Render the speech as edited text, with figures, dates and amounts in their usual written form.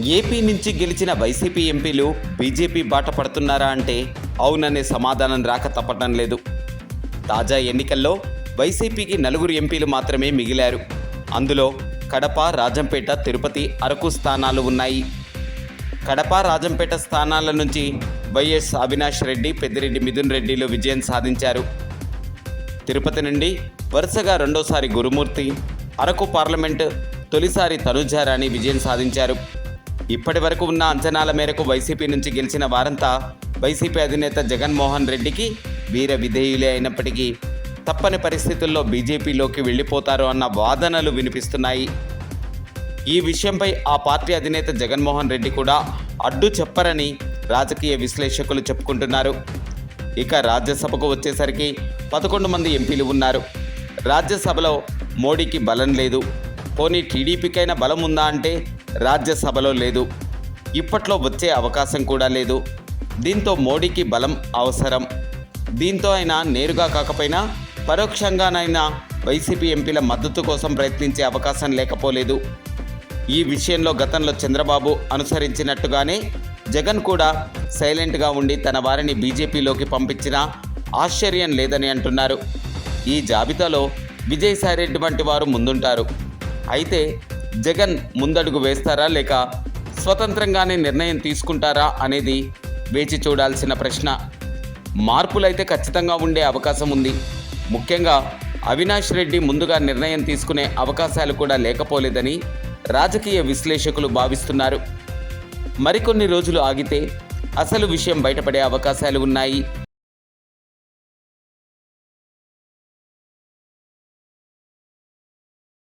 AP నుంచి గెలిచిన YCP ఎంపీలు బీజేపీ బాట పడుతున్నారా అంటే అవుననే సమాధానం రాక తప్పటం లేదు. తాజా ఎన్నికల్లో వైసీపీకి 4 ఎంపీలు మాత్రమే మిగిలారు. అందులో కడప, రాజంపేట, తిరుపతి, అరకు స్థానాలు ఉన్నాయి. కడప, రాజంపేట స్థానాల నుంచి వైఎస్ అవినాష్ రెడ్డి, పెద్దిరెడ్డి మిథున్ రెడ్డిలు విజయం సాధించారు. తిరుపతి నుండి వరుసగా రెండోసారి గురుమూర్తి, అరకు పార్లమెంటు తొలిసారి తనుజారాణి విజయం సాధించారు. ఇప్పటి వరకు ఉన్న అంచనాల మేరకు వైసీపీ నుంచి గెలిచిన వారంతా వైసీపీ అధినేత జగన్మోహన్ రెడ్డికి వీర విధేయులే అయినప్పటికీ తప్పని పరిస్థితుల్లో బీజేపీలోకి వెళ్ళిపోతారు అన్న వాదనలు వినిపిస్తున్నాయి. ఈ విషయంపై ఆ పార్టీ అధినేత జగన్మోహన్ రెడ్డి కూడా అడ్డు చెప్పరని రాజకీయ విశ్లేషకులు చెప్పుకుంటున్నారు. ఇక రాజ్యసభకు వచ్చేసరికి 11 మంది ఎంపీలు ఉన్నారు. రాజ్యసభలో మోడీకి బలం లేదు. పోనీ టీడీపీకైనా బలం ఉందా అంటే రాజ్యసభలో లేదు. ఇప్పట్లో వచ్చే అవకాశం కూడా లేదు. దీంతో మోడీకి బలం అవసరం. దీంతో ఆయన నేరుగా కాకపోయినా పరోక్షంగానైనా వైసీపీ ఎంపీల మద్దతు కోసం ప్రయత్నించే అవకాశం లేకపోలేదు. ఈ విషయంలో గతంలో చంద్రబాబు అనుసరించినట్టుగానే జగన్ కూడా సైలెంట్గా ఉండి తన వారిని బీజేపీలోకి పంపించినా ఆశ్చర్యం లేదని అంటున్నారు. ఈ జాబితాలో విజయసాయిరెడ్డి వంటి వారు ముందుంటారు. అయితే జగన్ ముందడుగు వేస్తారా లేక స్వతంత్రంగానే నిర్ణయం తీసుకుంటారా అనేది వేచి చూడాల్సిన ప్రశ్న. మార్పులైతే ఖచ్చితంగా ఉండే అవకాశం ఉంది. ముఖ్యంగా అవినాష్ రెడ్డి ముందుగా నిర్ణయం తీసుకునే అవకాశాలు కూడా లేకపోలేదని రాజకీయ విశ్లేషకులు భావిస్తున్నారు. మరికొన్ని రోజులు ఆగితే అసలు విషయం బయటపడే అవకాశాలు ఉన్నాయి.